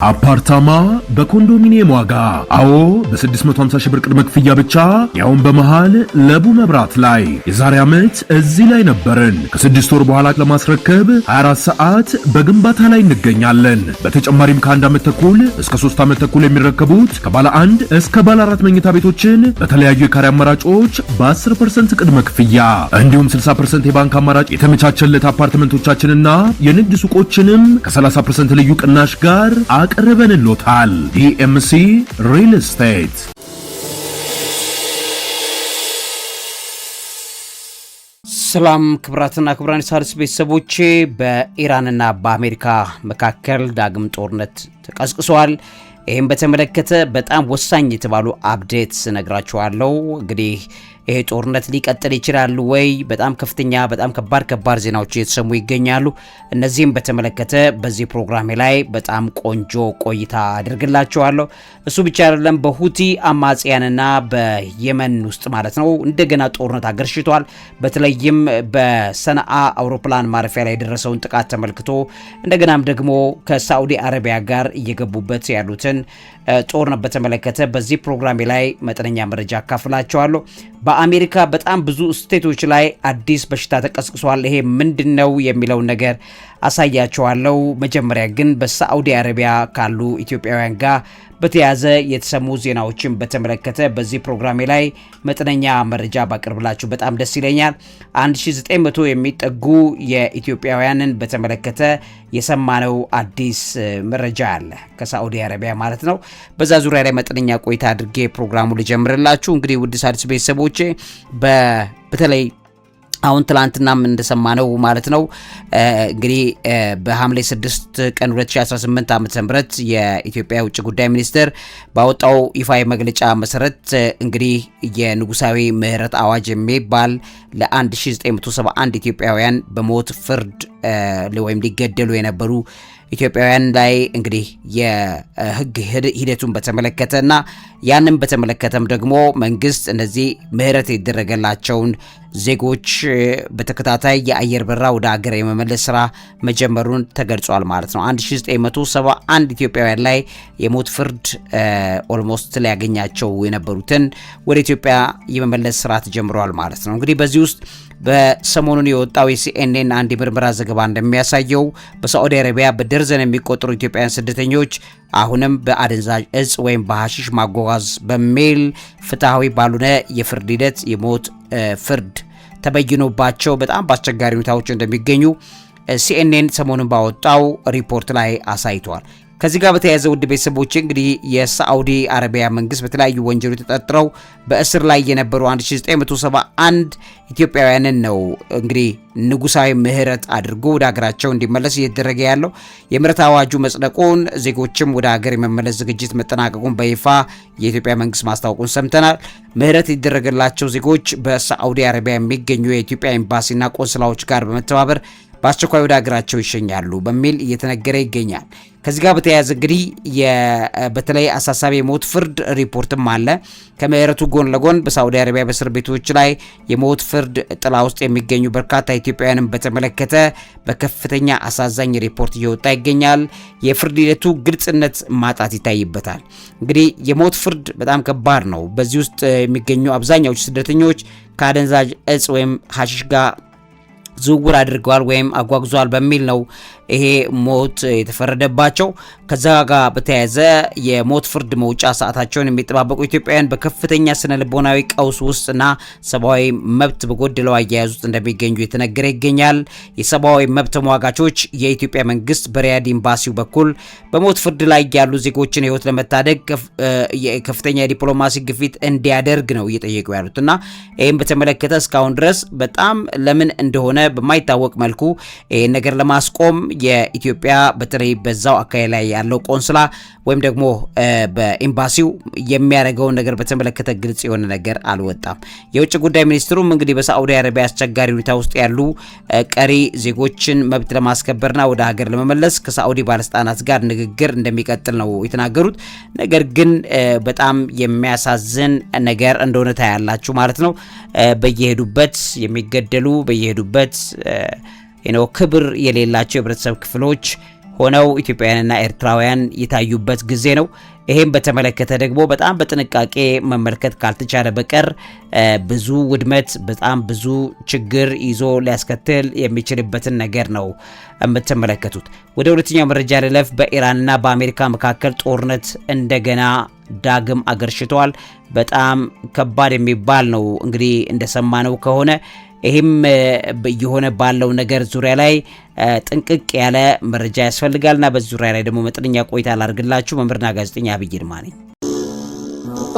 አፓርታማ በኮንዶሚኒየም ዋጋ አዎ በ650 ሺህ ብር ቅድመ ክፍያ ብቻ ያውን በመሃል ለቡ መብራት ላይ የዛሬ ዓመት እዚህ ላይ ነበርን። ከ6 ወር በኋላ ለማስረከብ 24 ሰዓት በግንባታ ላይ እንገኛለን። በተጨማሪም ከ1 ዓመት ተኩል እስከ 3 ዓመት ተኩል የሚረከቡት ከባለ 1 እስከ ባለ 4 መኝታ ቤቶችን በተለያዩ የካሬ አማራጮች በ10% ቅድመ ክፍያ እንዲሁም 60% የባንክ አማራጭ የተመቻቸለት አፓርትመንቶቻችንና የንግድ ሱቆችንም ከ30% ልዩ ቅናሽ ጋር አቅርበንልዎታል። ዲኤምሲ ሪል ስቴት። ሰላም ክብራትና ክብራን ሣድስ ቤተሰቦቼ፣ በኢራንና በአሜሪካ መካከል ዳግም ጦርነት ተቀስቅሷል። ይህም በተመለከተ በጣም ወሳኝ የተባሉ አፕዴትስ ነግራችኋለሁ። እንግዲህ ይሄ ጦርነት ሊቀጥል ይችላል ወይ? በጣም ከፍተኛ በጣም ከባድ ዜናዎች እየተሰሙ ይገኛሉ። እነዚህም በተመለከተ በዚህ ፕሮግራም ላይ በጣም ቆንጆ ቆይታ አድርግላችኋለሁ። እሱ ብቻ አይደለም፣ በሁቲ አማጽያንና በየመን ውስጥ ማለት ነው እንደገና ጦርነት አገርሽቷል። በተለይም በሰነአ አውሮፕላን ማረፊያ ላይ የደረሰውን ጥቃት ተመልክቶ እንደገናም ደግሞ ከሳዑዲ አረቢያ ጋር እየገቡበት ያሉትን ጦርነት በተመለከተ በዚህ ፕሮግራም ላይ መጠነኛ መረጃ አካፍላችኋለሁ። በአሜሪካ በጣም ብዙ ስቴቶች ላይ አዲስ በሽታ ተቀስቅሷል። ይሄ ምንድነው የሚለው ነገር አሳያችኋለሁ። መጀመሪያ ግን በሳዑዲ አረቢያ ካሉ ኢትዮጵያውያን ጋር በተያያዘ የተሰሙ ዜናዎችን በተመለከተ በዚህ ፕሮግራም ላይ መጠነኛ መረጃ ባቀርብላችሁ በጣም ደስ ይለኛል። 1900 የሚጠጉ የኢትዮጵያውያንን በተመለከተ የሰማነው አዲስ መረጃ አለ ከሳዑዲ አረቢያ ማለት ነው። በዛ ዙሪያ ላይ መጠነኛ ቆይታ አድርጌ ፕሮግራሙ ልጀምርላችሁ። እንግዲህ ውድ ሣድስ ቤተሰቦቼ በተለይ አሁን ትላንትናም እንደሰማነው ማለት ነው እንግዲህ በሐምሌ 6 ቀን 2018 ዓ.ም የኢትዮጵያ ውጭ ጉዳይ ሚኒስቴር ባወጣው ይፋዊ መግለጫ መሰረት እንግዲህ የንጉሳዊ ምህረት አዋጅ የሚባል ለ1971 ኢትዮጵያውያን በሞት ፍርድ ወይም ሊገደሉ የነበሩ ኢትዮጵያውያን ላይ እንግዲህ የህግ ሂደቱን በተመለከተና ያንን በተመለከተም ደግሞ መንግስት እነዚህ ምህረት የተደረገላቸውን ዜጎች በተከታታይ የአየር በረራ ወደ ሀገር የመመለስ ስራ መጀመሩን ተገልጿል ማለት ነው። 1971 ኢትዮጵያውያን ላይ የሞት ፍርድ ኦልሞስት ሊያገኛቸው የነበሩትን ወደ ኢትዮጵያ የመመለስ ስራ ተጀምሯል ማለት ነው። እንግዲህ በዚህ ውስጥ በሰሞኑን የወጣው የሲኤንኤን አንድ የምርመራ ዘገባ እንደሚያሳየው በሳዑዲ አረቢያ በደርዘን የሚቆጠሩ ኢትዮጵያውያን ስደተኞች አሁንም በአደንዛዥ እጽ ወይም በሐሺሽ ማጓጓዝ በሚል ፍትሃዊ ባልሆነ የፍርድ ሂደት የሞት ፍርድ ተበይኖባቸው በጣም በአስቸጋሪ ሁኔታዎች እንደሚገኙ ሲኤንኤን ሰሞኑን ባወጣው ሪፖርት ላይ አሳይቷል። ከዚህ ጋር በተያያዘ ውድ ቤተሰቦች እንግዲህ የሳዑዲ አረቢያ መንግስት በተለያዩ ወንጀሎች ተጠርጥረው በእስር ላይ የነበሩ 1971 ኢትዮጵያውያንን ነው እንግዲህ ንጉሳዊ ምህረት አድርጎ ወደ ሀገራቸው እንዲመለስ እየተደረገ ያለው። የምህረት አዋጁ መጽደቁን ዜጎችም ወደ ሀገር የመመለስ ዝግጅት መጠናቀቁን በይፋ የኢትዮጵያ መንግስት ማስታወቁን ሰምተናል። ምህረት የተደረገላቸው ዜጎች በሳዑዲ አረቢያ የሚገኙ የኢትዮጵያ ኤምባሲና ቆንስላዎች ጋር በመተባበር በአስቸኳይ ወደ ሀገራቸው ይሸኛሉ በሚል እየተነገረ ይገኛል። ከዚህ ጋር በተያያዘ እንግዲህ በተለይ አሳሳቢ የሞት ፍርድ ሪፖርትም አለ። ከምህረቱ ጎን ለጎን በሳዑዲ አረቢያ በእስር ቤቶች ላይ የሞት ፍርድ ጥላ ውስጥ የሚገኙ በርካታ ኢትዮጵያውያንን በተመለከተ በከፍተኛ አሳዛኝ ሪፖርት እየወጣ ይገኛል። የፍርድ ሂደቱ ግልጽነት ማጣት ይታይበታል። እንግዲህ የሞት ፍርድ በጣም ከባድ ነው። በዚህ ውስጥ የሚገኙ አብዛኛዎቹ ስደተኞች ከአደንዛዥ እጽ ወይም ሐሺሽ ጋር ዝውውር አድርገዋል ወይም አጓጉዟል በሚል ነው ይሄ ሞት የተፈረደባቸው። ከዛ ጋር በተያያዘ የሞት ፍርድ መውጫ ሰዓታቸውን የሚጠባበቁ ኢትዮጵያውያን በከፍተኛ ስነ ልቦናዊ ቀውስ ውስጥና ሰብአዊ መብት በጎደለው አያያዝ ውስጥ እንደሚገኙ የተነገረ ይገኛል። የሰብአዊ መብት ተሟጋቾች የኢትዮጵያ መንግስት በሪያድ ኤምባሲው በኩል በሞት ፍርድ ላይ ያሉ ዜጎችን ህይወት ለመታደግ ከፍተኛ የዲፕሎማሲ ግፊት እንዲያደርግ ነው እየጠየቁ ያሉትና ይህም በተመለከተ እስካሁን ድረስ በጣም ለምን እንደሆነ በማይታወቅ መልኩ ይህን ነገር ለማስቆም የኢትዮጵያ በተለይ በዛው አካባቢ ላይ ያለው ቆንስላ ወይም ደግሞ በኤምባሲው የሚያደርገውን ነገር በተመለከተ ግልጽ የሆነ ነገር አልወጣም። የውጭ ጉዳይ ሚኒስትሩም እንግዲህ በሳዑዲ አረቢያ አስቸጋሪ ሁኔታ ውስጥ ያሉ ቀሪ ዜጎችን መብት ለማስከበርና ወደ ሀገር ለመመለስ ከሳዑዲ ባለስልጣናት ጋር ንግግር እንደሚቀጥል ነው የተናገሩት። ነገር ግን በጣም የሚያሳዝን ነገር እንደሆነ ታያላችሁ ማለት ነው። በየሄዱበት የሚገደሉ በየሄዱበት ክብር የሌላቸው የህብረተሰብ ክፍሎች ሆነው ኢትዮጵያውያንና ኤርትራውያን የታዩበት ጊዜ ነው። ይሄም በተመለከተ ደግሞ በጣም በጥንቃቄ መመልከት ካልተቻለ በቀር ብዙ ውድመት በጣም ብዙ ችግር ይዞ ሊያስከትል የሚችልበትን ነገር ነው የምትመለከቱት። ወደ ሁለተኛው መረጃ ልለፍ። በኢራንና በአሜሪካ መካከል ጦርነት እንደገና ዳግም አገርሽቷል። በጣም ከባድ የሚባል ነው እንግዲህ እንደሰማነው ከሆነ ይህም የሆነ ባለው ነገር ዙሪያ ላይ ጥንቅቅ ያለ መረጃ ያስፈልጋልና በዚህ ዙሪያ ላይ ደግሞ መጠነኛ ቆይታ ላድርግላችሁ። መምህርና ጋዜጠኛ አብይ ይልማ ነኝ።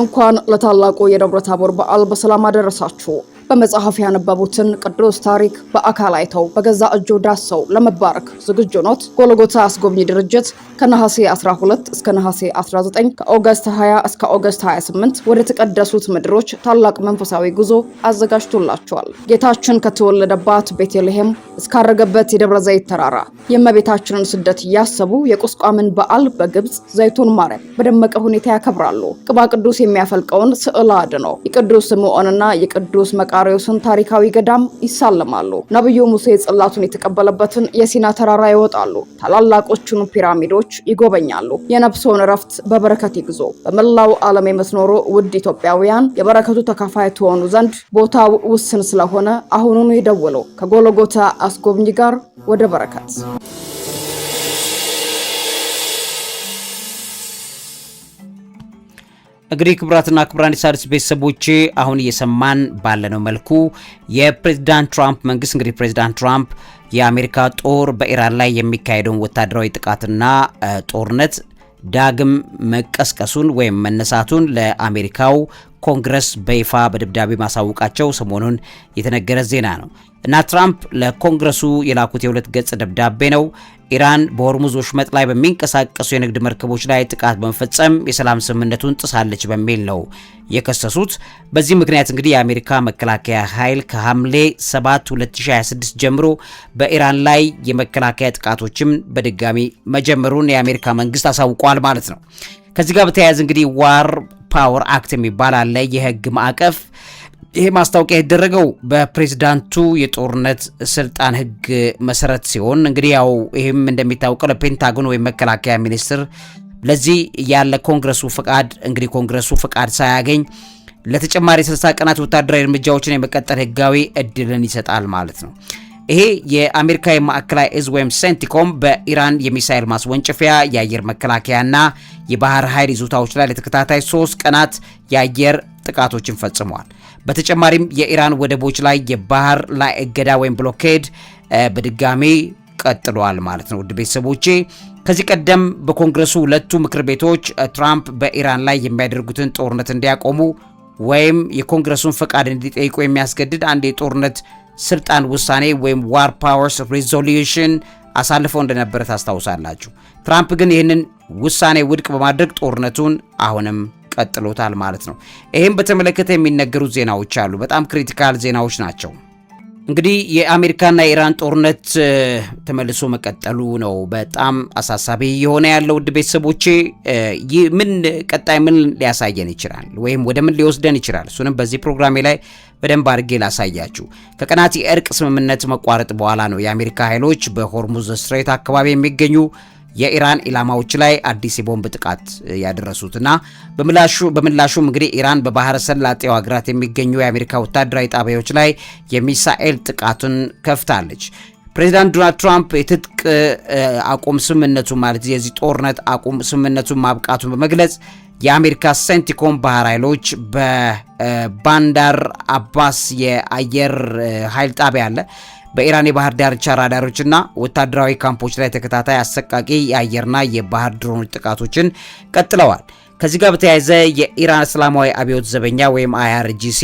እንኳን ለታላቁ የደብረ ታቦር በዓል በሰላም አደረሳችሁ። በመጽሐፍ ያነበቡትን ቅዱስ ታሪክ በአካል አይተው በገዛ እጁ ዳሰው ለመባረክ ዝግጁ ኖት? ጎልጎታ አስጎብኚ ድርጅት ከነሐሴ 12 እስከ ነሐሴ 19 ከኦገስት 20 እስከ ኦገስት 28 ወደ ተቀደሱት ምድሮች ታላቅ መንፈሳዊ ጉዞ አዘጋጅቶላቸዋል። ጌታችን ከተወለደባት ቤተልሔም እስካረገበት የደብረ ዘይት ተራራ የእመቤታችንን ስደት እያሰቡ የቁስቋምን በዓል በግብጽ ዘይቱን ማርያም በደመቀ ሁኔታ ያከብራሉ። ቅባ ቅዱስ የሚያፈልቀውን ስዕለ አድኖ የቅዱስ ስምዖንና የቅዱስ መቃርዮስን ታሪካዊ ገዳም ይሳለማሉ። ነብዩ ሙሴ ጽላቱን የተቀበለበትን የሲና ተራራ ይወጣሉ። ታላላቆቹን ፒራሚዶች ይጎበኛሉ። የነፍስዎን እረፍት በበረከት ይግዙ። በመላው ዓለም የምትኖሩ ውድ ኢትዮጵያውያን የበረከቱ ተካፋይ ትሆኑ ዘንድ ቦታው ውስን ስለሆነ አሁኑኑ ይደውሉ። ከጎልጎታ አስጎብኚ ጋር ወደ በረከት። እንግዲህ ክቡራትና ክቡራን የሣድስ ቤተሰቦቼ አሁን እየሰማን ባለነው መልኩ የፕሬዝዳንት ትራምፕ መንግስት እንግዲህ ፕሬዝዳንት ትራምፕ የአሜሪካ ጦር በኢራን ላይ የሚካሄደውን ወታደራዊ ጥቃትና ጦርነት ዳግም መቀስቀሱን ወይም መነሳቱን ለአሜሪካው ኮንግረስ በይፋ በደብዳቤ ማሳወቃቸው ሰሞኑን የተነገረ ዜና ነው እና ትራምፕ ለኮንግረሱ የላኩት የሁለት ገጽ ደብዳቤ ነው። ኢራን በሆርሙዝ ወሽመጥ ላይ በሚንቀሳቀሱ የንግድ መርከቦች ላይ ጥቃት በመፈጸም የሰላም ስምምነቱን ጥሳለች በሚል ነው የከሰሱት። በዚህ ምክንያት እንግዲህ የአሜሪካ መከላከያ ኃይል ከሐምሌ 7 2026 ጀምሮ በኢራን ላይ የመከላከያ ጥቃቶችም በድጋሚ መጀመሩን የአሜሪካ መንግስት አሳውቋል ማለት ነው። ከዚህ ጋር በተያያዘ እንግዲህ ዋር ፓወር አክት የሚባል አለ የህግ ማዕቀፍ። ይሄ ማስታወቂያ የተደረገው በፕሬዝዳንቱ የጦርነት ስልጣን ህግ መሰረት ሲሆን እንግዲህ ያው ይሄም እንደሚታወቀው ለፔንታጎን ወይም መከላከያ ሚኒስቴር ለዚህ ያለ ኮንግረሱ ፍቃድ እንግዲህ ኮንግረሱ ፍቃድ ሳያገኝ ለተጨማሪ 60 ቀናት ወታደራዊ እርምጃዎችን የመቀጠል ህጋዊ እድልን ይሰጣል ማለት ነው። ይሄ የአሜሪካ የማዕከላዊ እዝ ወይም ሴንቲኮም በኢራን የሚሳኤል ማስወንጨፊያ የአየር መከላከያና የባህር ኃይል ይዞታዎች ላይ ለተከታታይ 3 ቀናት የአየር ጥቃቶችን ፈጽመዋል። በተጨማሪም የኢራን ወደቦች ላይ የባህር ላይ እገዳ ወይም ብሎኬድ በድጋሚ ቀጥሏል ማለት ነው። ውድ ቤተሰቦቼ ከዚህ ቀደም በኮንግረሱ ሁለቱ ምክር ቤቶች ትራምፕ በኢራን ላይ የሚያደርጉትን ጦርነት እንዲያቆሙ ወይም የኮንግረሱን ፈቃድ እንዲጠይቁ የሚያስገድድ አንድ የጦርነት ስልጣን ውሳኔ ወይም ዋር ፓወርስ ሪዞሉሽን አሳልፈው እንደነበረ ታስታውሳላችሁ። ትራምፕ ግን ይህንን ውሳኔ ውድቅ በማድረግ ጦርነቱን አሁንም ቀጥሎታል ማለት ነው። ይሄን በተመለከተ የሚነገሩት ዜናዎች አሉ። በጣም ክሪቲካል ዜናዎች ናቸው። እንግዲህ የአሜሪካና የኢራን ጦርነት ተመልሶ መቀጠሉ ነው በጣም አሳሳቢ የሆነ ያለው። ውድ ቤተሰቦቼ ምን ቀጣይ ምን ሊያሳየን ይችላል ወይም ወደ ምን ሊወስደን ይችላል? እሱንም በዚህ ፕሮግራሜ ላይ በደንብ አድርጌ ላሳያችሁ። ከቀናት የእርቅ ስምምነት መቋረጥ በኋላ ነው የአሜሪካ ኃይሎች በሆርሙዝ ስትሬት አካባቢ የሚገኙ የኢራን ኢላማዎች ላይ አዲስ የቦምብ ጥቃት ያደረሱትና በምላሹም እንግዲህ ኢራን በባህረ ሰላጤው ሀገራት የሚገኙ የአሜሪካ ወታደራዊ ጣቢያዎች ላይ የሚሳኤል ጥቃቱን ከፍታለች። ፕሬዚዳንት ዶናልድ ትራምፕ የትጥቅ አቁም ስምምነቱ ማለት የዚህ ጦርነት አቁም ስምምነቱን ማብቃቱን በመግለጽ የአሜሪካ ሴንቲኮም ባህር ኃይሎች በባንዳር አባስ የአየር ኃይል ጣቢያ አለ በኢራን የባህር ዳርቻ ራዳሮችና ወታደራዊ ካምፖች ላይ ተከታታይ አሰቃቂ የአየርና የባህር ድሮኖች ጥቃቶችን ቀጥለዋል። ከዚህ ጋር በተያያዘ የኢራን እስላማዊ አብዮት ዘበኛ ወይም IRGC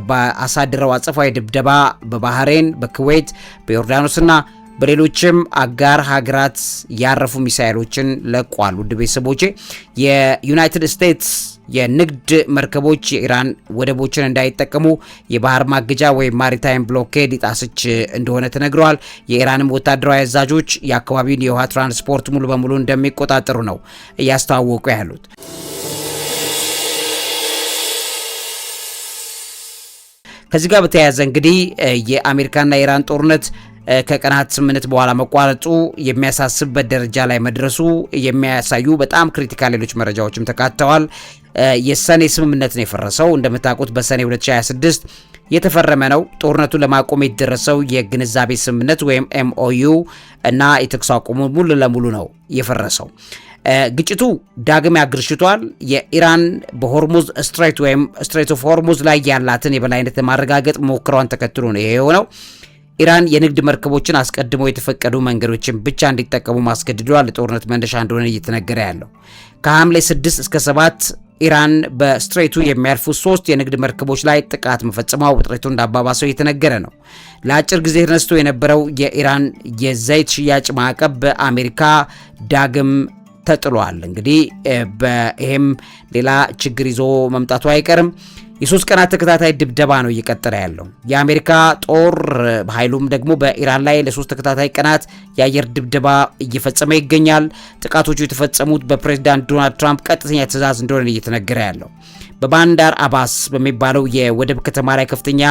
በአሳደረው አጸፋዊ ድብደባ በባህሬን፣ በኩዌት፣ በዮርዳኖስና በሌሎችም አጋር ሀገራት ያረፉ ሚሳኤሎችን ለቋል። ውድ ቤተሰቦቼ የዩናይትድ ስቴትስ የንግድ መርከቦች የኢራን ወደቦችን እንዳይጠቀሙ የባህር ማገጃ ወይም ማሪታይም ብሎኬድ ይጣስች እንደሆነ ተነግሯል። የኢራንም ወታደራዊ አዛዦች የአካባቢውን የውሃ ትራንስፖርት ሙሉ በሙሉ እንደሚቆጣጠሩ ነው እያስተዋወቁ ያሉት። ከዚህ ጋር በተያያዘ እንግዲህ የአሜሪካና የኢራን ጦርነት ከቀናት ስምምነት በኋላ መቋረጡ የሚያሳስብበት ደረጃ ላይ መድረሱ የሚያሳዩ በጣም ክሪቲካል ሌሎች መረጃዎችም ተካተዋል። የሰኔ ስምምነት ነው የፈረሰው። እንደምታውቁት በሰኔ 2026 የተፈረመ ነው ጦርነቱን ለማቆም የተደረሰው የግንዛቤ ስምምነት ወይም MOU እና የተኩስ አቁሙ ሙሉ ለሙሉ ነው የፈረሰው። ግጭቱ ዳግም ያግርሽቷል። የኢራን በሆርሙዝ ስትሬት ወይም ስትሬት ኦፍ ሆርሙዝ ላይ ያላትን የበላይነት ለማረጋገጥ ሞክሯን ተከትሎ ነው ይሄ የሆነው። ኢራን የንግድ መርከቦችን አስቀድመው የተፈቀዱ መንገዶችን ብቻ እንዲጠቀሙ ማስገድዷል። ለጦርነት መነሻ እንደሆነ እየተነገረ ያለው ከሐምሌ 6 እስከ 7 ኢራን በስትሬቱ የሚያልፉ 3 የንግድ መርከቦች ላይ ጥቃት መፈጸሟ ውጥረቱን እንዳባባሰው እየተነገረ ነው። ለአጭር ጊዜ ተነስቶ የነበረው የኢራን የዘይት ሽያጭ ማዕቀብ በአሜሪካ ዳግም ተጥሏል። እንግዲህ በይሄም ሌላ ችግር ይዞ መምጣቱ አይቀርም። የ3 ቀናት ተከታታይ ድብደባ ነው እየቀጠለ ያለው የአሜሪካ ጦር ኃይሉም ደግሞ በኢራን ላይ ለ3 ተከታታይ ቀናት የአየር ድብደባ እየፈጸመ ይገኛል። ጥቃቶቹ የተፈጸሙት በፕሬዝዳንት ዶናልድ ትራምፕ ቀጥተኛ ትዕዛዝ እንደሆነ እየተነገረ ያለው በባንዳር አባስ በሚባለው የወደብ ከተማ ላይ ከፍተኛ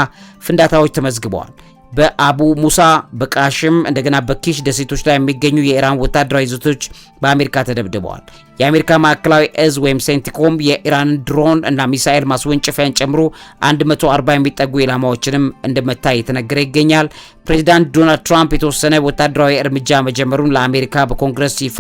ፍንዳታዎች ተመዝግበዋል። በአቡ ሙሳ በቃሽም እንደገና በኪሽ ደሴቶች ላይ የሚገኙ የኢራን ወታደራዊ ይዞቶች በአሜሪካ ተደብድበዋል። የአሜሪካ ማዕከላዊ እዝ ወይም ሴንቲኮም የኢራን ድሮን እና ሚሳኤል ማስወንጨፊያን ጨምሮ 140 የሚጠጉ ኢላማዎችንም እንደመታ እየተነገረ ይገኛል። ፕሬዚዳንት ዶናልድ ትራምፕ የተወሰነ ወታደራዊ እርምጃ መጀመሩን ለአሜሪካ በኮንግረስ ይፋ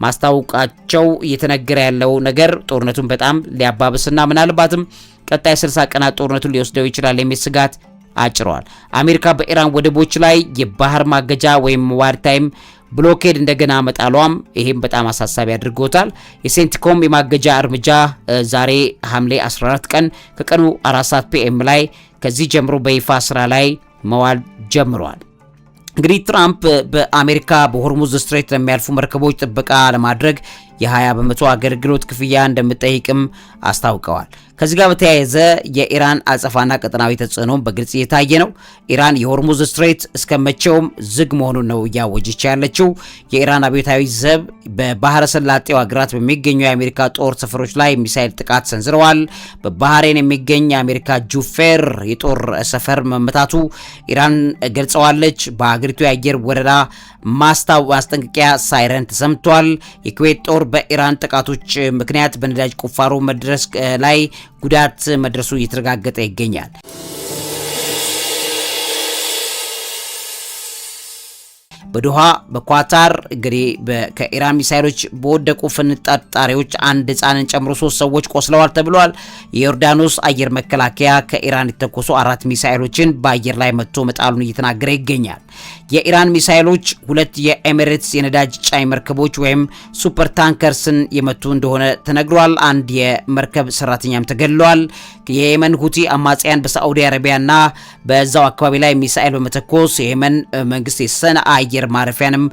ማስታወቃቸው እየተነገረ ያለው ነገር ጦርነቱን በጣም ሊያባብስና ምናልባትም ቀጣይ 60 ቀናት ጦርነቱን ሊወስደው ይችላል የሚል ስጋት አጭሯል። አሜሪካ በኢራን ወደቦች ላይ የባህር ማገጃ ወይም ዋርታይም ብሎኬድ እንደገና መጣሏም ይሄም በጣም አሳሳቢ አድርጎታል። የሴንቲኮም የማገጃ እርምጃ ዛሬ ሐምሌ 14 ቀን ከቀኑ 4 ሰዓት PM ላይ ከዚህ ጀምሮ በይፋ ስራ ላይ መዋል ጀምሯል። እንግዲህ ትራምፕ በአሜሪካ በሆርሙዝ ስትሬት ለሚያልፉ መርከቦች ጥበቃ ለማድረግ የ20% አገልግሎት ክፍያ እንደምጠይቅም አስታውቀዋል። ከዚህ ጋር በተያያዘ የኢራን አጸፋና ቀጠናዊ ተጽዕኖም በግልጽ እየታየ ነው። ኢራን የሆርሙዝ ስትሬት እስከመቼውም ዝግ መሆኑን ነው እያወጀች ያለችው። የኢራን አብዮታዊ ዘብ በባህረ ሰላጤው ሀገራት በሚገኙ የአሜሪካ ጦር ሰፈሮች ላይ ሚሳኤል ጥቃት ሰንዝረዋል። በባህሬን የሚገኝ የአሜሪካ ጁፌር የጦር ሰፈር መመታቱ ኢራን ገልጸዋለች። በሀገሪቱ የአየር ወረራ ማስጠንቀቂያ ሳይረን ተሰምቷል። የኩዌት ጦር በኢራን ጥቃቶች ምክንያት በነዳጅ ቁፋሮ መድረስ ላይ ጉዳት መድረሱ እየተረጋገጠ ይገኛል። በዶሃ በኳታር እንግዲህ ከኢራን ሚሳኤሎች በወደቁ ፍንጣጣሪዎች አንድ ህፃንን ጨምሮ 3 ሰዎች ቆስለዋል ተብሏል። የዮርዳኖስ አየር መከላከያ ከኢራን የተኮሱ 4 ሚሳኤሎችን በአየር ላይ መጥቶ መጣሉን እየተናገረ ይገኛል። የኢራን ሚሳኤሎች 2 የኤሚሬትስ የነዳጅ ጫኝ መርከቦች ወይም ሱፐር ታንከርስን የመቱ እንደሆነ ተነግሯል። አንድ የመርከብ ሰራተኛም ተገድሏል። የየመን ሁቲ አማጽያን በሳዑዲ አረቢያና በዛው አካባቢ ላይ ሚሳኤል በመተኮስ የየመን መንግስት የሰንዓ አየር ማረፊያንም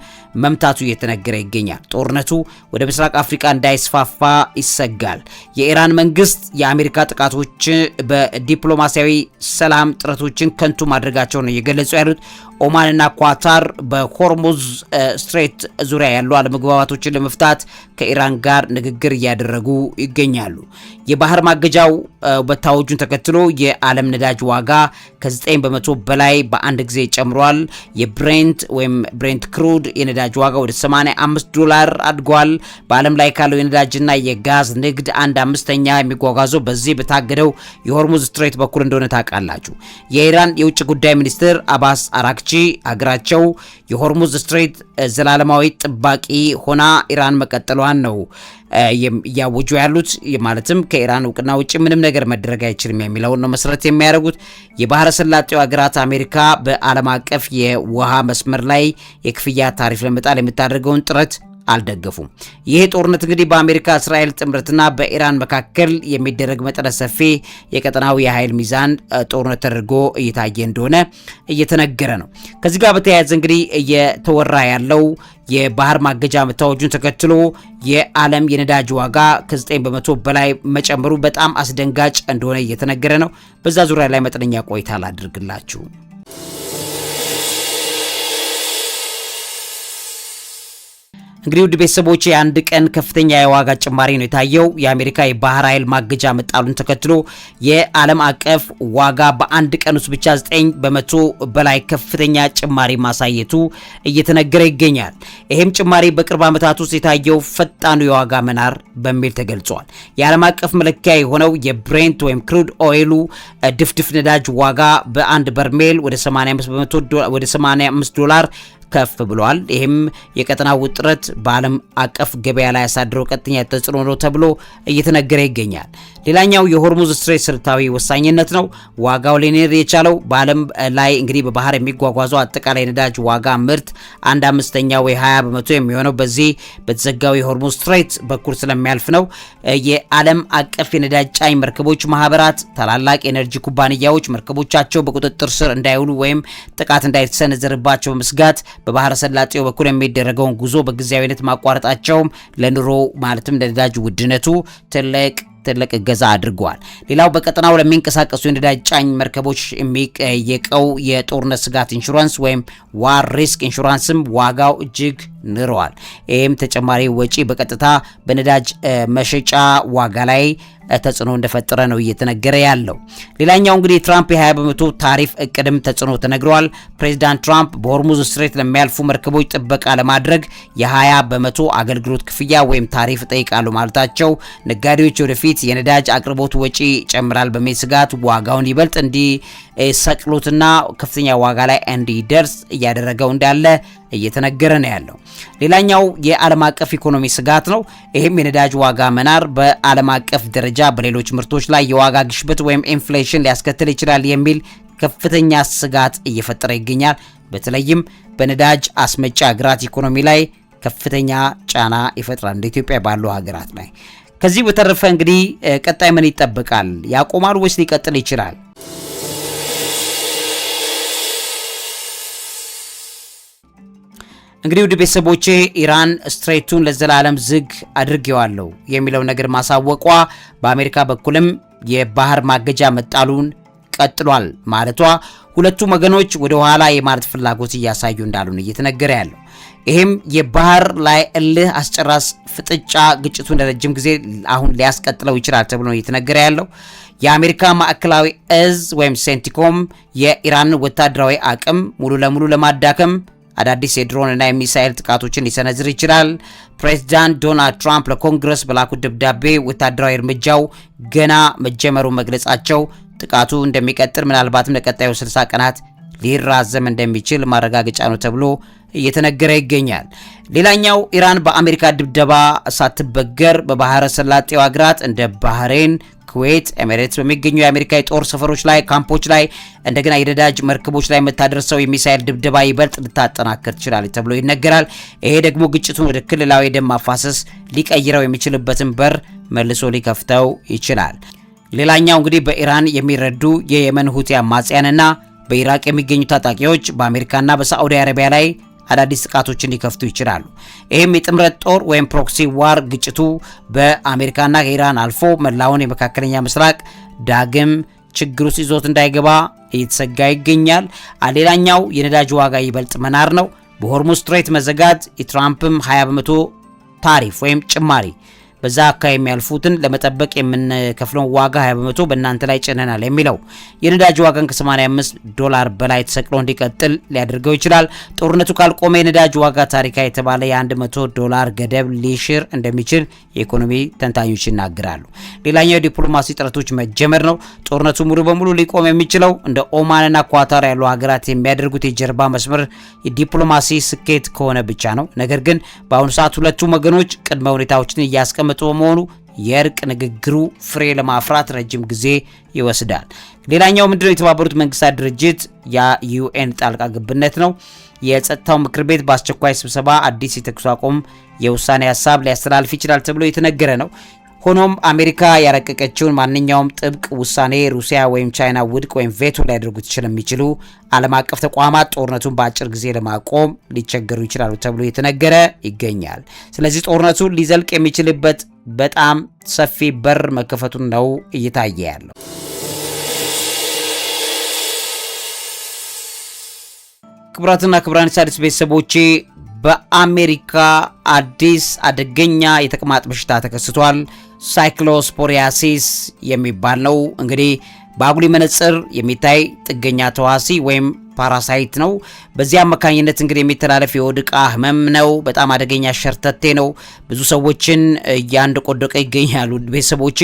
መምታቱ እየተነገረ ይገኛል። ጦርነቱ ወደ ምስራቅ አፍሪካ እንዳይስፋፋ ይሰጋል። የኢራን መንግስት የአሜሪካ ጥቃቶች በዲፕሎማሲያዊ ሰላም ጥረቶችን ከንቱ ማድረጋቸውን ነው እየገለጹ ያሉት። ኦማንና ኳታር በሆርሙዝ ስትሬት ዙሪያ ያሉ አለመግባባቶችን ለመፍታት ከኢራን ጋር ንግግር እያደረጉ ይገኛሉ። የባህር ማገጃው በታወጁን ተከትሎ የዓለም ነዳጅ ዋጋ ከ9% በላይ በአንድ ጊዜ ጨምሯል። የብሬንት ወይም ብሬንት ክሩድ የነዳጅ ዋጋ ወደ $85 አድጓል። በዓለም ላይ ካለው የነዳጅና የጋዝ ንግድ 1/5 የሚጓጓዘው በዚህ በታገደው የሆርሙዝ ስትሬት በኩል እንደሆነ ታውቃላችሁ። የኢራን የውጭ ጉዳይ ሚኒስትር አባስ አራክቺ አገራቸው የሆርሙዝ ስትሬት ዘላለማዊ ጥባቂ ሆና ኢራን መቀጠሏን ነው እያወጁ ያሉት። ማለትም ከኢራን እውቅና ውጭ ምንም ነገር መደረግ አይችልም የሚለውን ነው መሰረት የሚያደርጉት። የባህረ ሰላጤው ሀገራት አሜሪካ በዓለም አቀፍ የውሃ መስመር ላይ የክፍያ ታሪፍ ለመጣል የምታደርገውን ጥረት አልደገፉም። ይሄ ጦርነት እንግዲህ በአሜሪካ እስራኤል ጥምረትና በኢራን መካከል የሚደረግ መጠነ ሰፊ የቀጠናዊ የኃይል ሚዛን ጦርነት ተደርጎ እየታየ እንደሆነ እየተነገረ ነው። ከዚህ ጋር በተያያዘ እንግዲህ እየተወራ ያለው የባህር ማገጃ መታወጁን ተከትሎ የዓለም የነዳጅ ዋጋ ከ9% በላይ መጨመሩ በጣም አስደንጋጭ እንደሆነ እየተነገረ ነው። በዛ ዙሪያ ላይ መጠነኛ ቆይታ ላድርግላችሁ። እንግዲህ ውድ ቤተሰቦች የአንድ ቀን ከፍተኛ የዋጋ ጭማሪ ነው የታየው። የአሜሪካ የባህር ኃይል ማገጃ መጣሉን ተከትሎ የዓለም አቀፍ ዋጋ በአንድ ቀን ውስጥ ብቻ 9% በላይ ከፍተኛ ጭማሪ ማሳየቱ እየተነገረ ይገኛል። ይሄም ጭማሪ በቅርብ ዓመታት ውስጥ የታየው ፈጣኑ የዋጋ መናር በሚል ተገልጿል። የዓለም አቀፍ መለኪያ የሆነው የብሬንት ወይም ክሩድ ኦይሉ ድፍድፍ ነዳጅ ዋጋ በአንድ በርሜል ወደ 85 ዶላር ከፍ ብሏል። ይሄም የቀጠናው ውጥረት በዓለም አቀፍ ገበያ ላይ ያሳደረው ቀጥተኛ ተጽዕኖ ነው ተብሎ እየተነገረ ይገኛል። ሌላኛው የሆርሙዝ ስትሬት ስልታዊ ወሳኝነት ነው። ዋጋው ሊኒር የቻለው በዓለም ላይ እንግዲህ በባህር የሚጓጓዘው አጠቃላይ ነዳጅ ዋጋ ምርት 1/5 ወይ 20% የሚሆነው በዚህ በተዘጋው የሆርሙዝ ስትሬት በኩል ስለሚያልፍ ነው። የዓለም አቀፍ የነዳጅ ጫኝ መርከቦች ማህበራት ታላላቅ የኤነርጂ ኩባንያዎች መርከቦቻቸው በቁጥጥር ስር እንዳይውሉ ወይም ጥቃት እንዳይሰነዘርባቸው በመስጋት በባህረ ሰላጤው በኩል የሚደረገውን ጉዞ በጊዜያዊነት ማቋረጣቸውም ለኑሮ ማለትም ለነዳጅ ውድነቱ ትልቅ እገዛ አድርጓል። ሌላው በቀጠናው ለሚንቀሳቀሱ የነዳጅ ጫኝ መርከቦች የሚጠየቀው የጦርነት ስጋት ኢንሹራንስ ወይም ዋር ሪስክ ኢንሹራንስም ዋጋው እጅግ ንሯል። ይህም ተጨማሪ ወጪ በቀጥታ በነዳጅ መሸጫ ዋጋ ላይ ተጽዕኖ እንደፈጠረ ነው እየተነገረ ያለው። ሌላኛው እንግዲህ ትራምፕ የ20% ታሪፍ እቅድም ተጽዕኖ ተነግሯል። ፕሬዚዳንት ትራምፕ በሆርሙዝ ስትሬት ለሚያልፉ መርከቦች ጥበቃ ለማድረግ የ20% አገልግሎት ክፍያ ወይም ታሪፍ ጠይቃሉ ማለታቸው ነጋዴዎች ወደፊት የነዳጅ አቅርቦት ወጪ ጨምራል በሚል ስጋት ዋጋውን ይበልጥ እንዲሰቅሉትና ከፍተኛ ዋጋ ላይ እንዲደርስ እያደረገው እንዳለ እየተነገረ ነው ያለው። ሌላኛው የዓለም አቀፍ ኢኮኖሚ ስጋት ነው። ይህም የነዳጅ ዋጋ መናር በዓለም አቀፍ ደረጃ በሌሎች ምርቶች ላይ የዋጋ ግሽበት ወይም ኢንፍሌሽን ሊያስከትል ይችላል የሚል ከፍተኛ ስጋት እየፈጠረ ይገኛል። በተለይም በነዳጅ አስመጪ ሀገራት ኢኮኖሚ ላይ ከፍተኛ ጫና ይፈጥራል፣ እንደ ኢትዮጵያ ባሉ ሀገራት ላይ። ከዚህ በተረፈ እንግዲህ ቀጣይ ምን ይጠበቃል? ያቆማል ወይስ ሊቀጥል ይችላል? እንግዲህ ውድ ቤተሰቦቼ ኢራን ስትሬቱን ለዘላለም ዝግ አድርጌዋለሁ የሚለው ነገር ማሳወቋ በአሜሪካ በኩልም የባህር ማገጃ መጣሉን ቀጥሏል ማለቷ ሁለቱም ወገኖች ወደ ኋላ የማለት ፍላጎት እያሳዩ እንዳሉ ነው እየተነገረ ያለው። ይሄም የባህር ላይ እልህ አስጨራስ ፍጥጫ ግጭቱን ለረጅም ጊዜ አሁን ሊያስቀጥለው ይችላል ተብሎ ነው እየተነገረ ያለው። የአሜሪካ ማዕከላዊ እዝ ወይም ሴንቲኮም የኢራን ወታደራዊ አቅም ሙሉ ለሙሉ ለማዳከም አዳዲስ የድሮን እና የሚሳኤል ጥቃቶችን ሊሰነዝር ይችላል። ፕሬዚዳንት ዶናልድ ትራምፕ ለኮንግረስ በላኩት ደብዳቤ ወታደራዊ እርምጃው ገና መጀመሩ መግለጻቸው ጥቃቱ እንደሚቀጥል ምናልባትም ለቀጣዩ 60 ቀናት ሊራዘም እንደሚችል ማረጋገጫ ነው ተብሎ እየተነገረ ይገኛል። ሌላኛው ኢራን በአሜሪካ ድብደባ ሳትበገር በባህረ ሰላጤው ሀገራት እንደ ባህሬን፣ ኩዌት፣ ኤሚሬትስ በሚገኙ የአሜሪካ የጦር ሰፈሮች ላይ፣ ካምፖች ላይ እንደገና የነዳጅ መርከቦች ላይ የምታደርሰው የሚሳኤል ድብደባ ይበልጥ ልታጠናክር ትችላለች ተብሎ ይነገራል። ይሄ ደግሞ ግጭቱን ወደ ክልላዊ ደም ማፋሰስ ሊቀይረው የሚችልበትን በር መልሶ ሊከፍተው ይችላል። ሌላኛው እንግዲህ በኢራን የሚረዱ የየመን ሁቲ አማጽያንና በኢራቅ የሚገኙ ታጣቂዎች በአሜሪካና በሳዑዲ አረቢያ ላይ አዳዲስ ጥቃቶችን ሊከፍቱ ይችላሉ። ይህም የጥምረት ጦር ወይም ፕሮክሲ ዋር ግጭቱ በአሜሪካና ኢራን አልፎ መላውን የመካከለኛ ምስራቅ ዳግም ችግር ውስጥ ይዞት እንዳይገባ እየተሰጋ ይገኛል። ሌላኛው የነዳጅ ዋጋ ይበልጥ መናር ነው። በሆርሙዝ ስትሬት መዘጋት የትራምፕም 20% ታሪፍ ወይም ጭማሪ በዛ አካባቢ የሚያልፉትን ለመጠበቅ የምንከፍለው ዋጋ 20% በእናንተ ላይ ጭነናል የሚለው የነዳጅ ዋጋን ከ85 በላይ ተሰቅሎ እንዲቀጥል ሊያደርገው ይችላል። ጦርነቱ ካልቆመ የነዳጅ ዋጋ ታሪካዊ የተባለ የ$100 ገደብ ሊሽር እንደሚችል የኢኮኖሚ ተንታኞች ይናገራሉ። ሌላኛው የዲፕሎማሲ ጥረቶች መጀመር ነው። ጦርነቱ ሙሉ በሙሉ ሊቆም የሚችለው እንደ ኦማንና ኳታር ያሉ ሀገራት የሚያደርጉት የጀርባ መስመር የዲፕሎማሲ ስኬት ከሆነ ብቻ ነው። ነገር ግን በአሁኑ ሰዓት ሁለቱም ወገኖች ቅድመ ሁኔታዎችን እያስቀመጡ በመሆኑ የእርቅ ንግግሩ ፍሬ ለማፍራት ረጅም ጊዜ ይወስዳል። ሌላኛው ምንድነው? የተባበሩት መንግስታት ድርጅት የዩኤን ጣልቃ ገብነት ነው። የጸጥታው ምክር ቤት በአስቸኳይ ስብሰባ አዲስ የተኩስ አቁም የውሳኔ ሀሳብ ሊያስተላልፍ ይችላል ተብሎ የተነገረ ነው። ሆኖም አሜሪካ ያረቀቀችውን ማንኛውም ጥብቅ ውሳኔ ሩሲያ ወይም ቻይና ውድቅ ወይም ቬቶ ሊያደርጉት ስለሚችሉ ዓለም አቀፍ ተቋማት ጦርነቱን በአጭር ጊዜ ለማቆም ሊቸገሩ ይችላሉ ተብሎ የተነገረ ይገኛል። ስለዚህ ጦርነቱ ሊዘልቅ የሚችልበት በጣም ሰፊ በር መከፈቱን ነው እየታየ ያለው። ክቡራትና ክቡራን ሣድስ ቤተሰቦቼ በአሜሪካ አዲስ አደገኛ የተቅማጥ በሽታ ተከስቷል። ሳይክሎስፖሪያሲስ የሚባል ነው። እንግዲህ በአጉሊ መነጽር የሚታይ ጥገኛ ተዋሲ ወይም ፓራሳይት ነው። በዚህ አማካኝነት እንግዲህ የሚተላለፍ የሆድ ዕቃ ህመም ነው። በጣም አደገኛ ሸርተቴ ነው። ብዙ ሰዎችን ያንደቆደቀ ይገኛሉ። ቤተሰቦቼ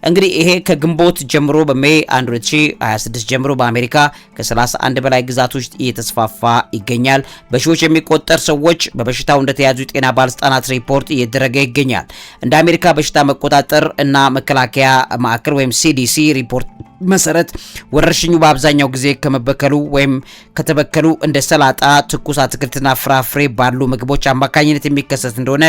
እንግዲህ ይሄ ከግንቦት ጀምሮ በሜይ 1 2026 ጀምሮ በአሜሪካ ከ31 በላይ ግዛቶች እየተስፋፋ ይገኛል። በሺዎች የሚቆጠር ሰዎች በበሽታው እንደተያዙ የጤና ባለስልጣናት ሪፖርት እየተደረገ ይገኛል። እንደ አሜሪካ በሽታ መቆጣጠር እና መከላከያ ማዕከል ወይም CDC ሪፖርት መሰረት ወረርሽኙ በአብዛኛው ጊዜ ከመበከሉ ወይም ከተበከሉ እንደ ሰላጣ፣ ትኩስ አትክልትና ፍራፍሬ ባሉ ምግቦች አማካኝነት የሚከሰት እንደሆነ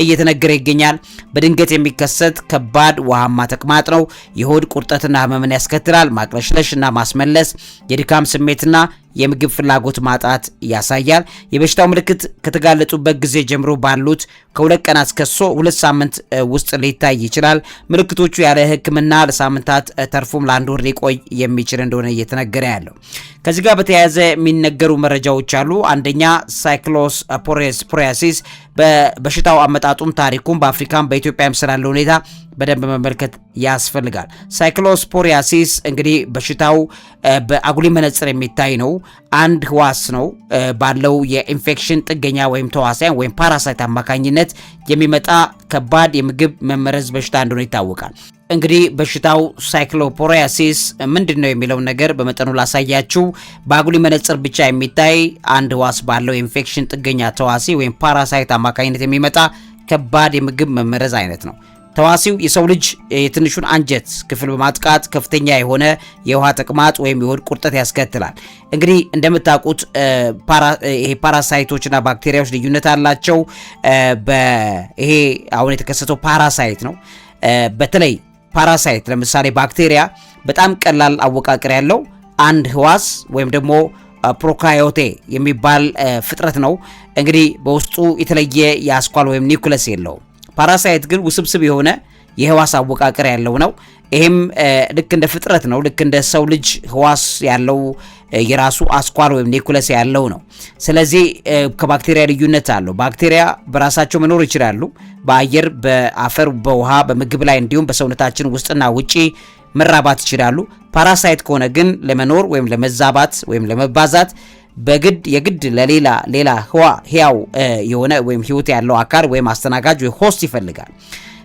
እየተነገረ ይገኛል። በድንገት የሚከሰት ከባድ ውሃማ ተቅማጥ ነው። የሆድ ቁርጠትና ህመምን ያስከትላል። ማቅለሽለሽና ማስመለስ፣ የድካም ስሜትና የምግብ ፍላጎት ማጣት ያሳያል። የበሽታው ምልክት ከተጋለጡበት ጊዜ ጀምሮ ባሉት ከ2 ቀናት እስከ 2 ሳምንት ውስጥ ሊታይ ይችላል። ምልክቶቹ ያለ ሕክምና ለሳምንታት ተርፎም ለአንድ ወር ሊቆይ የሚችል እንደሆነ እየተነገረ ያለው። ከዚህ ጋር በተያያዘ የሚነገሩ መረጃዎች አሉ። አንደኛ ሳይክሎስፖሪያሲስ በበሽታው አመጣጡም ታሪኩም በአፍሪካም በኢትዮጵያም ስላለው ሁኔታ በደንብ መመልከት ያስፈልጋል። ሳይክሎስፖሪያሲስ እንግዲህ በሽታው በአጉሊ መነጽር የሚታይ ነው። አንድ ህዋስ ነው ባለው የኢንፌክሽን ጥገኛ ወይም ተዋሳያን ወይም ፓራሳይት አማካኝነት የሚመጣ ከባድ የምግብ መመረዝ በሽታ እንደሆነ ይታወቃል። እንግዲህ በሽታው ሳይክሎስፖሪያሲስ ምንድነው የሚለው ነገር በመጠኑ ላሳያችሁ። በአጉሊ መነጽር ብቻ የሚታይ አንድ ህዋስ ባለው የኢንፌክሽን ጥገኛ ተዋሲ ወይም ፓራሳይት አማካኝነት የሚመጣ ከባድ የምግብ መመረዝ አይነት ነው። ተዋሲው የሰው ልጅ የትንሹን አንጀት ክፍል በማጥቃት ከፍተኛ የሆነ የውሃ ተቅማጥ ወይም የሆድ ቁርጠት ያስከትላል። እንግዲህ እንደምታውቁት ይሄ ፓራሳይቶችና ባክቴሪያዎች ልዩነት አላቸው። ይሄ አሁን የተከሰተው ፓራሳይት ነው። በተለይ ፓራሳይት ለምሳሌ ባክቴሪያ በጣም ቀላል አወቃቀር ያለው አንድ ህዋስ ወይም ደግሞ ፕሮካሪዮቴ የሚባል ፍጥረት ነው። እንግዲህ በውስጡ የተለየ የአስኳል ወይም ኒውክለስ የለውም። ፓራሳይት ግን ውስብስብ የሆነ የህዋስ አወቃቀር ያለው ነው። ይሄም ልክ እንደ ፍጥረት ነው። ልክ እንደ ሰው ልጅ ህዋስ ያለው የራሱ አስኳል ወይም ኒውክለስ ያለው ነው። ስለዚህ ከባክቴሪያ ልዩነት አለው። ባክቴሪያ በራሳቸው መኖር ይችላሉ። በአየር፣ በአፈር፣ በውሃ፣ በምግብ ላይ እንዲሁም በሰውነታችን ውስጥና ውጪ መራባት ይችላሉ። ፓራሳይት ከሆነ ግን ለመኖር ወይም ለመዛባት ወይም ለመባዛት የግድ ለሌላ ህያው የሆነ ወይም ህይወት ያለው አካል ወይም አስተናጋጅ ወይ ሆስት ይፈልጋል።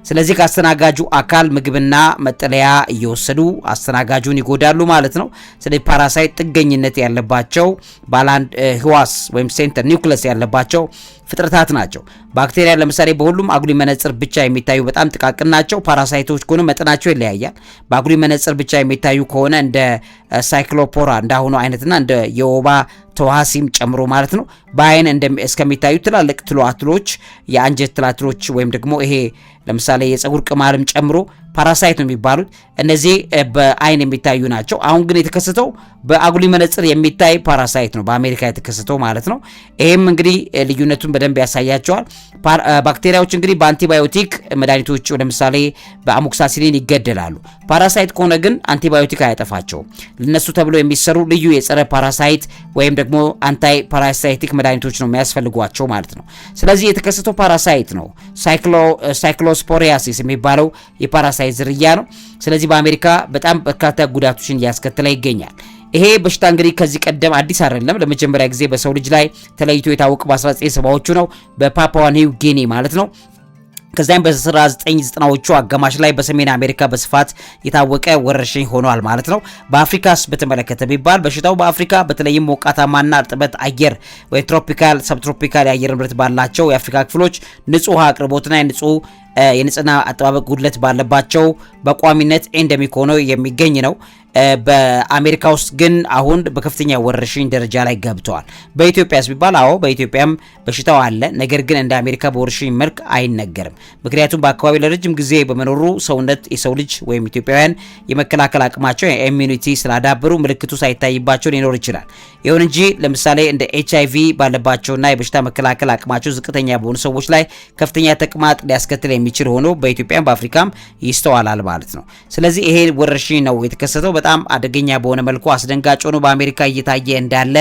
ስለዚህ ከአስተናጋጁ አካል ምግብና መጠለያ እየወሰዱ አስተናጋጁን ይጎዳሉ ማለት ነው። ስለዚህ ፓራሳይት ጥገኝነት ያለባቸው ባላንድ ህዋስ ወይም ሴንተር ኒውክለስ ያለባቸው ፍጥረታት ናቸው። ባክቴሪያ ለምሳሌ በሁሉም አጉሊ መነጽር ብቻ የሚታዩ በጣም ጥቃቅን ናቸው። ፓራሳይቶች ከሆነ መጠናቸው ይለያያል። በአጉሊ መነጽር ብቻ የሚታዩ ከሆነ እንደ ሳይክሎፖራ እንዳሁኑ አይነትና እንደ የወባ ተዋሲም ጨምሮ ማለት ነው በአይን እስከሚታዩ ትላልቅ ትላትሎች የአንጀት ትላትሎች ወይም ደግሞ ይሄ ለምሳሌ የፀጉር ቅማልም ጨምሮ ፓራሳይት ነው የሚባሉት። እነዚህ በአይን የሚታዩ ናቸው። አሁን ግን የተከሰተው በአጉሊ መነጽር የሚታይ ፓራሳይት ነው በአሜሪካ የተከሰተው ማለት ነው። ይሄም እንግዲህ ልዩነቱን በደንብ ያሳያቸዋል። ባክቴሪያዎች እንግዲህ በአንቲባዮቲክ መድኃኒቶች ለምሳሌ በአሞክሳሲሊን ይገደላሉ። ፓራሳይት ከሆነ ግን አንቲባዮቲክ አያጠፋቸውም። ለነሱ ተብሎ የሚሰሩ ልዩ የጸረ ፓራሳይት ወይም ደግሞ አንታይ ፓራሳይቲክ መድኃኒቶች ነው የሚያስፈልጓቸው ማለት ነው። ስለዚህ የተከሰተው ፓራሳይት ነው ሳይክሎስፖሪያሲስ የሚባለው የፓራሳይት ዝርያ ነው። ስለዚህ በአሜሪካ በጣም በርካታ ጉዳቶችን እያስከተለ ይገኛል። ይሄ በሽታ እንግዲህ ከዚህ ቀደም አዲስ አይደለም። ለመጀመሪያ ጊዜ በሰው ልጅ ላይ ተለይቶ የታወቀ በ1970ዎቹ ነው በፓፑዋ ኒው ጊኒ ማለት ነው። ከዛም በ1990ዎቹ አጋማሽ ላይ በሰሜን አሜሪካ በስፋት የታወቀ ወረርሽኝ ሆኗል ማለት ነው። በአፍሪካስ በተመለከተ ቢባል በሽታው በአፍሪካ በተለይም ሞቃታማና እርጥበት አየር ወይ ትሮፒካል ሰብትሮፒካል የአየር ንብረት ባላቸው የአፍሪካ ክፍሎች ንጹህ ውሃ አቅርቦትና የንጽህና አጠባበቅ ጉድለት ባለባቸው በቋሚነት ኤንደሚክ ሆኖ የሚገኝ ነው። በአሜሪካ ውስጥ ግን አሁን በከፍተኛ ወረርሽኝ ደረጃ ላይ ገብተዋል። በኢትዮጵያስ ቢባል አዎ በኢትዮጵያም በሽታው አለ። ነገር ግን እንደ አሜሪካ በወረርሽኝ መልክ አይነገርም። ምክንያቱም በአካባቢው ለረጅም ጊዜ በመኖሩ የሰው ልጅ ወይም ኢትዮጵያውያን የመከላከል አቅማቸው ኢሚዩኒቲ ስላዳበሩ ምልክቱ ሳይታይባቸው ሊኖር ይችላል። ይሁን እንጂ ለምሳሌ እንደ HIV ባለባቸውና የበሽታ መከላከል አቅማቸው ዝቅተኛ በሆኑ ሰዎች ላይ ከፍተኛ ተቅማጥ ሊያስከትል የሚችል ሆኖ በኢትዮጵያም በአፍሪካም ይስተዋላል ማለት ነው። ስለዚህ ይሄ ወረርሽኝ ነው የተከሰተው በጣም አደገኛ በሆነ መልኩ አስደንጋጭ ሆኖ በአሜሪካ እየታየ እንዳለ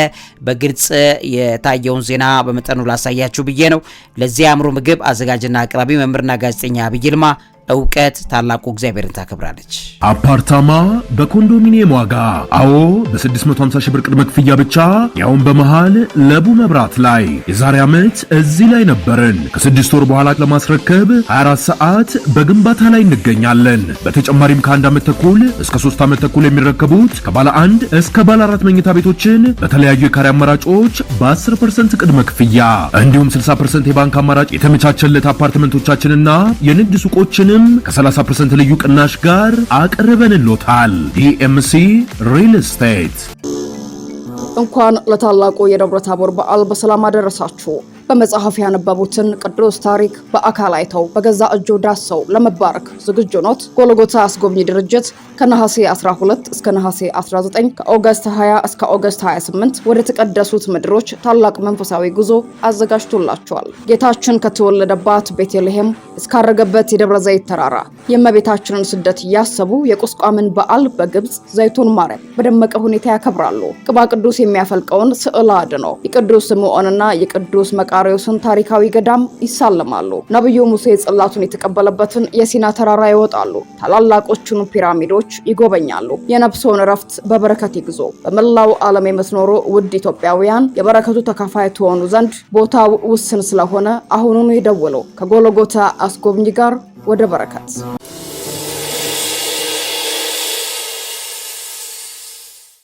በግልጽ የታየውን ዜና በመጠኑ ላሳያችሁ ብዬ ነው። ለዚህ አእምሮ ምግብ አዘጋጅና አቅራቢ መምህርና ጋዜጠኛ አብይ ይልማ እውቀት ታላቁ እግዚአብሔርን ታከብራለች። አፓርታማ በኮንዶሚኒየም ዋጋ አዎ በ650 ሺህ ብር ቅድመ ክፍያ ብቻ ያውን በመሃል ለቡ መብራት ላይ የዛሬ ዓመት እዚህ ላይ ነበርን። ከ6 ወር በኋላ ለማስረከብ 24 ሰዓት በግንባታ ላይ እንገኛለን። በተጨማሪም ከ1 ዓመት ተኩል እስከ 3 ዓመት ተኩል የሚረከቡት ከባለ 1 እስከ ባለ 4 መኝታ ቤቶችን በተለያዩ የካሬ አማራጮች በ10% ቅድመ ክፍያ እንዲሁም 60% የባንክ አማራጭ የተመቻቸለት አፓርትመንቶቻችንና የንግድ ሱቆችን ከ30% ልዩ ቅናሽ ጋር አቅርበንሎታል። ዲኤምሲ ሪል ስቴት። እንኳን ለታላቁ የደብረ ታቦር በዓል በሰላም አደረሳችሁ። በመጽሐፍ ያነበቡትን ቅዱስ ታሪክ በአካል አይተው በገዛ እጁ ዳሰው ለመባረክ ዝግጁ ኖት? ጎልጎታ አስጎብኚ ድርጅት ከነሐሴ 12 እስከ ነሐሴ 19 ከኦገስት 20 እስከ ኦገስት 28 ወደ ተቀደሱት ምድሮች ታላቅ መንፈሳዊ ጉዞ አዘጋጅቶላቸዋል። ጌታችን ከተወለደባት ቤተልሔም እስካረገበት የደብረ ዘይት ተራራ የእመቤታችንን ስደት እያሰቡ የቁስቋምን በዓል በግብጽ ዘይቱን ማርያም በደመቀ ሁኔታ ያከብራሉ። ቅባ ቅዱስ የሚያፈልቀውን ስዕለ አድኖ የቅዱስ ስምዖንና የቅዱስ መቃርዮስን ታሪካዊ ገዳም ይሳለማሉ። ነብዩ ሙሴ ጽላቱን የተቀበለበትን የሲና ተራራ ይወጣሉ። ታላላቆቹን ፒራሚዶች ይጎበኛሉ። የነፍስዎን እረፍት በበረከት ይግዙ። በመላው ዓለም የምትኖሩ ውድ ኢትዮጵያውያን የበረከቱ ተካፋይ ትሆኑ ዘንድ ቦታው ውስን ስለሆነ አሁኑኑ ይደውሉ። ከጎልጎታ አስጎብኚ ጋር ወደ በረከት